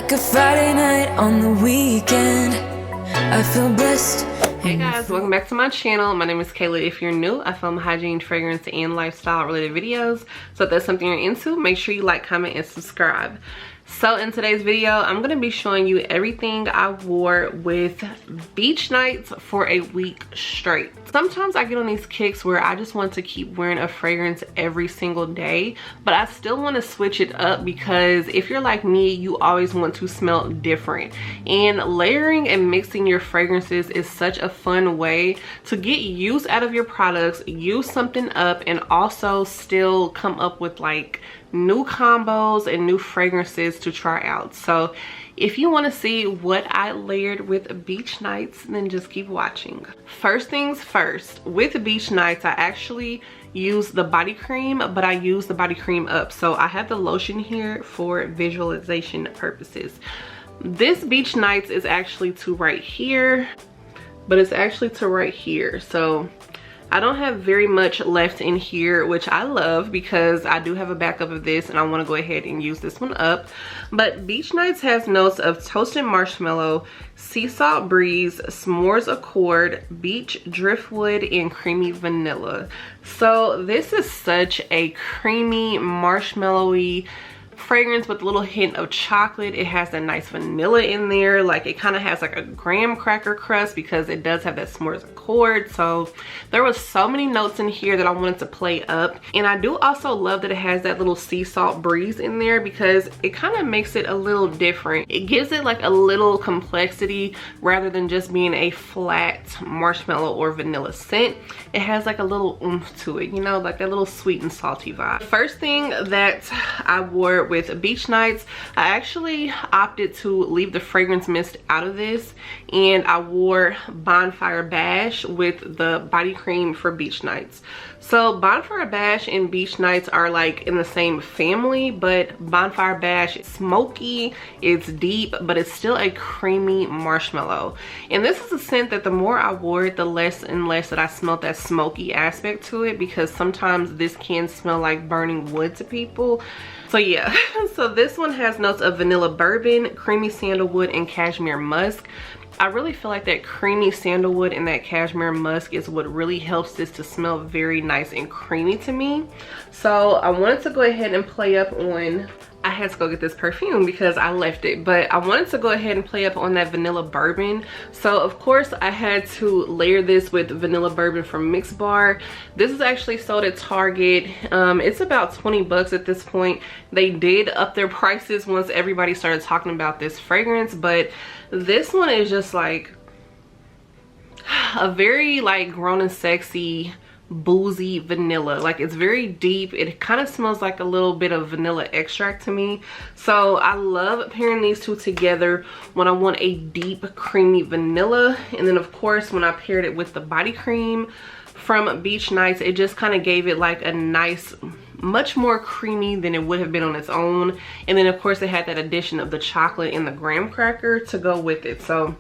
like a Friday night on the weekend. I feel blessed. Hey guys, welcome back to my channel. My name is Kayla. If you're new, I film hygiene, fragrance, and lifestyle related videos. So if that's something you're into, make sure you like, comment, and subscribe. So in today's video, I'm going to be showing you everything I wore with beach nights for a week straight. Sometimes I get on these kicks where I just want to keep wearing a fragrance every single day, but I still want to switch it up because if you're like me, you always want to smell different. And layering and mixing your fragrances is such a fun way to get use out of your products, use something up, and also still come up with like new combos and new fragrances to try out. So if you want to see what I layered with beach nights, then just keep watching. First things first, with beach nights I actually use the body cream, but I use the body cream up. So I have the lotion here for visualization purposes. This beach nights is actually to right here, but it's actually to right here. So I don't have very much left in here, which I love because I do have a backup of this and I want to go ahead and use this one up. But Beach Nights has notes of toasted marshmallow, sea salt breeze, s'mores accord, beach driftwood, and creamy vanilla. So this is such a creamy, marshmallowy fragrance with a little hint of chocolate. It has that nice vanilla in there. Like it kind of has like a graham cracker crust because it does have that s'mores accord. So there was so many notes in here that I wanted to play up. And I do also love that it has that little sea salt breeze in there because it kind of makes it a little different. It gives it like a little complexity rather than just being a flat marshmallow or vanilla scent. It has like a little oomph to it, you know, like that little sweet and salty vibe. First thing that I wore with beach nights, I actually opted to leave the fragrance mist out of this, and I wore Bonfire Bash with the body cream for beach nights. So Bonfire Bash and Beach Nights are like in the same family, but Bonfire Bash is smoky, it's deep, but it's still a creamy marshmallow. And this is a scent that the more I wore it, the less and less that I smelled that smoky aspect to it, because sometimes this can smell like burning wood to people. So yeah, so this one has notes of vanilla bourbon, creamy sandalwood, and cashmere musk. I really feel like that creamy sandalwood and that cashmere musk is what really helps this to smell very nice and creamy to me. So I wanted to go ahead and play up on, I had to go get this perfume because I left it, but I wanted to go ahead and play up on that vanilla bourbon. So of course I had to layer this with vanilla bourbon from Mix Bar. This is actually sold at Target. It's about 20 bucks at this point. They did up their prices once everybody started talking about this fragrance, but this one is just like a very like grown and sexy boozy vanilla. Like it's very deep. It kind of smells like a little bit of vanilla extract to me. So I love pairing these two together when I want a deep creamy vanilla. And then of course when I paired it with the body cream from Beach Nights, it just kind of gave it like a nice, much more creamy than it would have been on its own. And then of course it had that addition of the chocolate and the graham cracker to go with it. So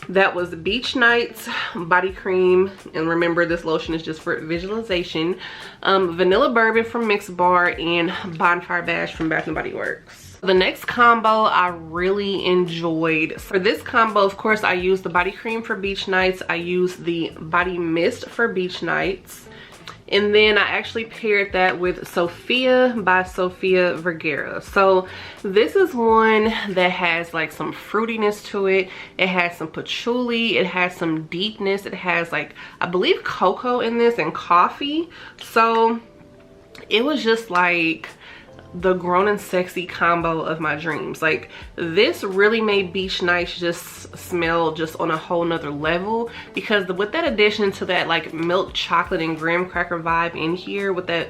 that was Beach Nights body cream, and remember this lotion is just for visualization. Vanilla bourbon from Mix Bar, and Bonfire Bash from Bath & Body Works. The next combo I really enjoyed. For this combo, of course, I used the body cream for Beach Nights. I used the body mist for Beach Nights. And then I actually paired that with Sofia by Sofia Vergara. So this is one that has like some fruitiness to it. It has some patchouli. It has some deepness. It has like, I believe cocoa in this and coffee. So it was just like the grown and sexy combo of my dreams. Like this really made Beach Nights just smell just on a whole nother level, because with that addition to that like milk chocolate and graham cracker vibe in here with that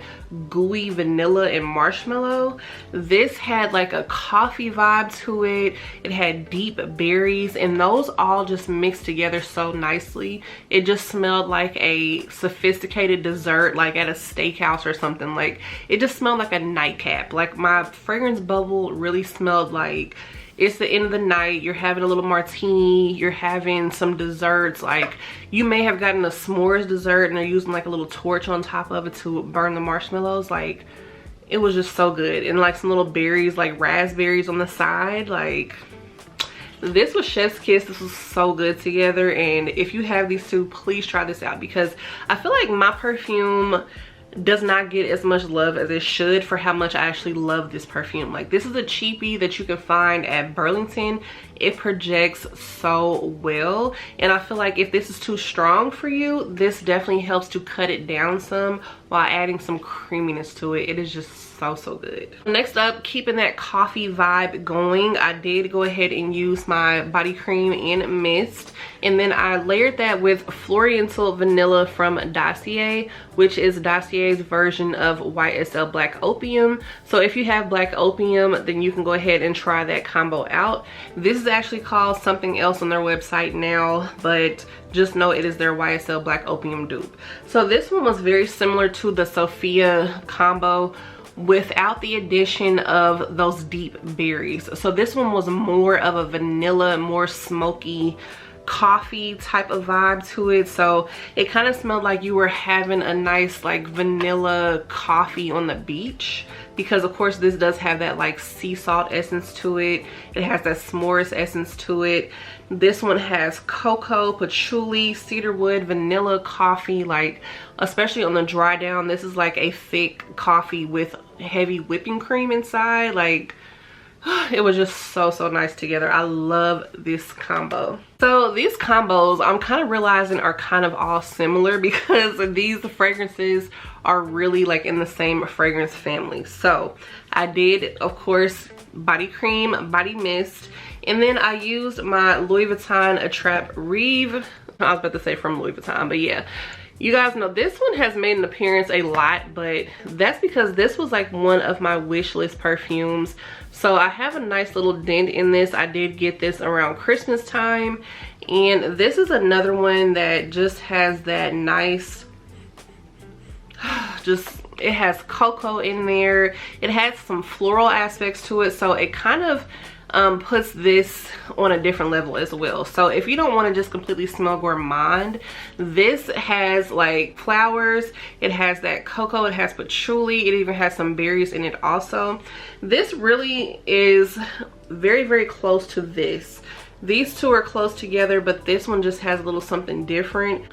gooey vanilla and marshmallow, this had like a coffee vibe to it. It had deep berries, and those all just mixed together so nicely. It just smelled like a sophisticated dessert, like at a steakhouse or something. Like it just smelled like a nightcap. Like my fragrance bubble really smelled like it's the end of the night, you're having a little martini, you're having some desserts. Like you may have gotten a s'mores dessert and they're using like a little torch on top of it to burn the marshmallows. Like it was just so good. And like some little berries, like raspberries on the side. Like, this was chef's kiss. This was so good together. And if you have these two, please try this out, because I feel like my perfume does not get as much love as it should for how much I actually love this perfume. Like, this is a cheapie that you can find at Burlington. It projects so well, and I feel like if this is too strong for you, this definitely helps to cut it down some while adding some creaminess to it. It is just so good. Next up, keeping that coffee vibe going, I did go ahead and use my body cream and mist, and then I layered that with Oriental vanilla from Dossier, which is Dossier's version of YSL Black Opium. So if you have Black Opium, then you can go ahead and try that combo out. This is actually called something else on their website now, but just know it is their YSL Black Opium dupe. So this one was very similar to the Sofia combo, without the addition of those deep berries. So this one was more of a vanilla, more smoky coffee type of vibe to it. So it kind of smelled like you were having a nice like vanilla coffee on the beach, because of course this does have that like sea salt essence to it. It has that s'mores essence to it. This one has cocoa, patchouli, cedarwood, vanilla, coffee. Like, especially on the dry down, this is like a thick coffee with heavy whipping cream inside. Like, it was just so nice together. I love this combo. So these combos, I'm kind of realizing, are kind of all similar, because these fragrances are really like in the same fragrance family. So I did, of course, body cream, body mist, and then I used my Louis Vuitton Attrape-Reves. I was about to say from Louis Vuitton, but yeah. You guys know this one has made an appearance a lot, but that's because this was like one of my wish list perfumes. So I have a nice little dent in this. I did get this around Christmas time, and this is another one that just has that nice, it has cocoa in there. It has some floral aspects to it, so it kind of puts this on a different level as well. So if you don't want to just completely smell gourmand, this has like flowers, it has that cocoa, it has patchouli, it even has some berries in it also. This really is very close to this. These two are close together, but this one just has a little something different.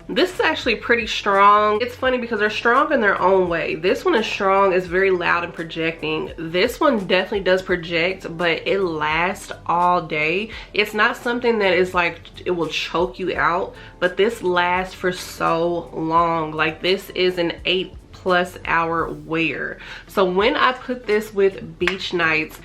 This is actually pretty strong. It's funny because they're strong in their own way. This one is strong, it's very loud and projecting. This one definitely does project, but it lasts all day. It's not something that is like, it will choke you out, but this lasts for so long. Like, this is an 8+ hour wear. So when I put this with beach nights,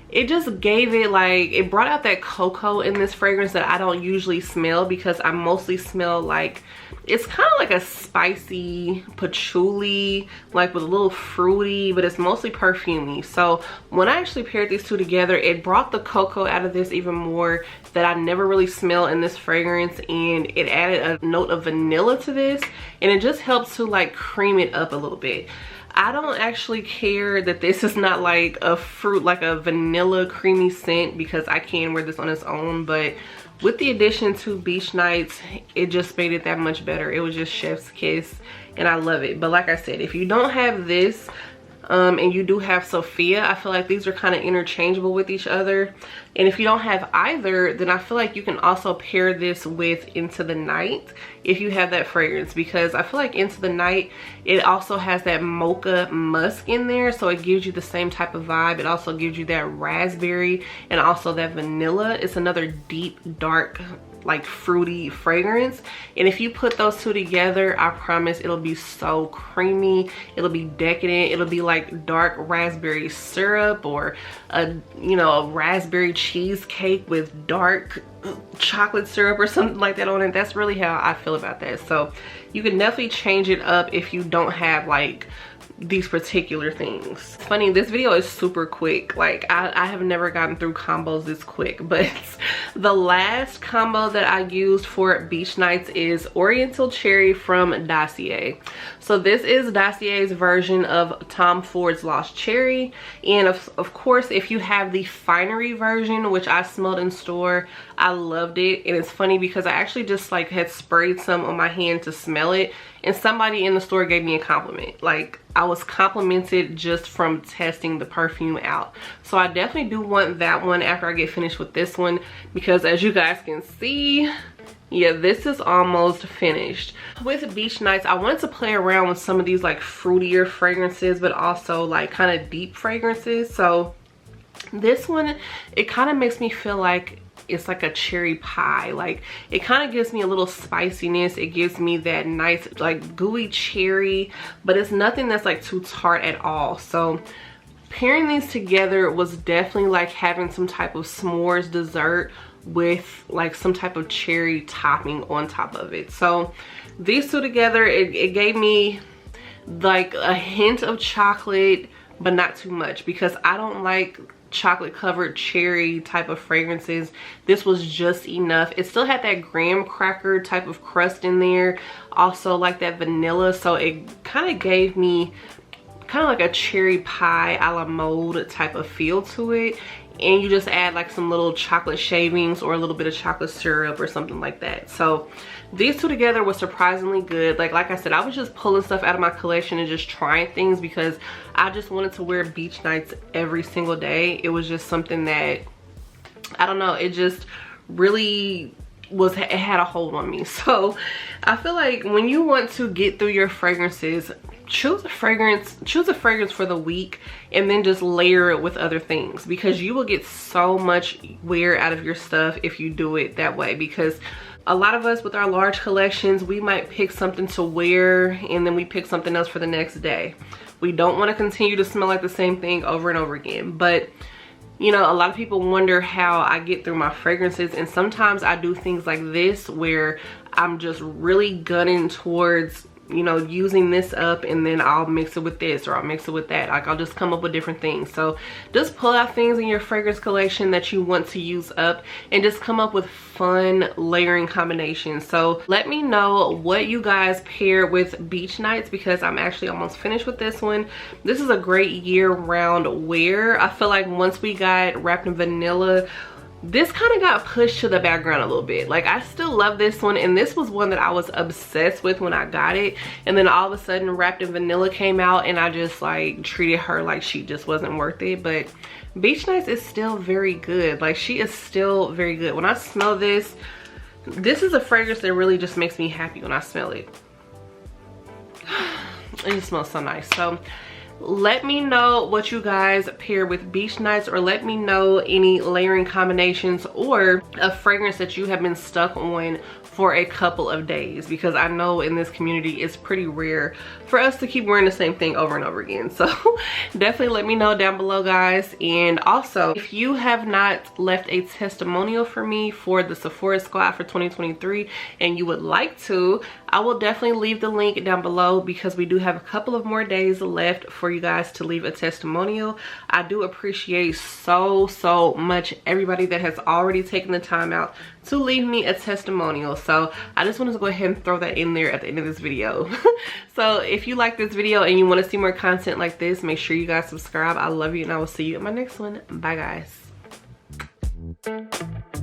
it just gave it like, it brought out that cocoa in this fragrance that I don't usually smell, because I mostly smell like, it's kind of like a spicy patchouli, like with a little fruity, but it's mostly perfumey. So when I actually paired these two together, it brought the cocoa out of this even more, that I never really smell in this fragrance, and it added a note of vanilla to this, and it just helps to like cream it up a little bit. I don't actually care that this is not like a fruit, like a vanilla creamy scent, because I can wear this on its own, but with the addition to beach nights, it just made it that much better. It was just chef's kiss, and I love it. But like I said, if you don't have this, and you do have Sofia, I feel like these are kind of interchangeable with each other. And if you don't have either, then I feel like you can also pair this with Into the Night if you have that fragrance, because I feel like Into the Night, it also has that mocha musk in there, so it gives you the same type of vibe. It also gives you that raspberry and also that vanilla. It's another deep, dark, like fruity fragrance, and if you put those two together, I promise it'll be so creamy, it'll be decadent, it'll be like dark raspberry syrup, or a, you know, a raspberry cheesecake with dark chocolate syrup or something like that on it. That's really how I feel about that. So you can definitely change it up if you don't have like these particular things. It's funny, this video is super quick. Like I have never gotten through combos this quick, but the last combo that I used for beach nights is Oriental Cherry from Dossier. So this is Dossier's version of Tom Ford's Lost Cherry, and of course if you have the finery version, which I smelled in store, I loved it. And it's funny because I actually just like had sprayed some on my hand to smell it, and somebody in the store gave me a compliment. Like, I was complimented just from testing the perfume out. So I definitely do want that one after I get finished with this one, because as you guys can see, yeah, this is almost finished. With Beach Nights, I wanted to play around with some of these like fruitier fragrances, but also like kind of deep fragrances. So this one, it kind of makes me feel like it's like a cherry pie. Like it kind of gives me a little spiciness. It gives me that nice like gooey cherry, but it's nothing that's like too tart at all. So pairing these together was definitely like having some type of s'mores dessert with like some type of cherry topping on top of it. So these two together, it gave me like a hint of chocolate, but not too much, because I don't like chocolate covered cherry type of fragrances. This was just enough. It still had that graham cracker type of crust in there, also like that vanilla, so it kind of gave me kind of like a cherry pie a la mode type of feel to it. And you just add like some little chocolate shavings or a little bit of chocolate syrup or something like that. So these two together was surprisingly good. Like I said, I was just pulling stuff out of my collection and just trying things because I just wanted to wear Beach Nights every single day. It was just something that, I don't know, it just really was, it had a hold on me. So I feel like when you want to get through your fragrances, choose a fragrance for the week and then just layer it with other things, because you will get so much wear out of your stuff if you do it that way. Because a lot of us with our large collections, we might pick something to wear and then we pick something else for the next day. We don't want to continue to smell like the same thing over and over again. But you know, a lot of people wonder how I get through my fragrances, and sometimes I do things like this where I'm just really gunning towards, you know, using this up, and then I'll mix it with this or I'll mix it with that. Like I'll just come up with different things. So just pull out things in your fragrance collection that you want to use up and just come up with fun layering combinations. So let me know what you guys pair with Beach Nights, because I'm actually almost finished with this one. This is a great year-round wear. I feel like once we got Wrapped in Vanilla, this kind of got pushed to the background a little bit. Like I still love this one, and this was one that I was obsessed with when I got it, and then all of a sudden Wrapped in Vanilla came out and I just like treated her like she just wasn't worth it. But Beach Nights is still very good. Like she is still very good. When I smell this, this is a fragrance that really just makes me happy when I smell it. It just smells so nice. So let me know what you guys pair with Beach Nights, or let me know any layering combinations or a fragrance that you have been stuck on for a couple of days, because I know in this community it's pretty rare for us to keep wearing the same thing over and over again. So definitely let me know down below, guys. And also, if you have not left a testimonial for me for the Sephora Squad for 2023 and you would like to, I will definitely leave the link down below, because we do have a couple of more days left for you guys to leave a testimonial. I do appreciate so much everybody that has already taken the time out to leave me a testimonial. So I just wanted to go ahead and throw that in there at the end of this video. So if you like this video and you want to see more content like this, make sure you guys subscribe. I love you, and I will see you in my next one. Bye, guys.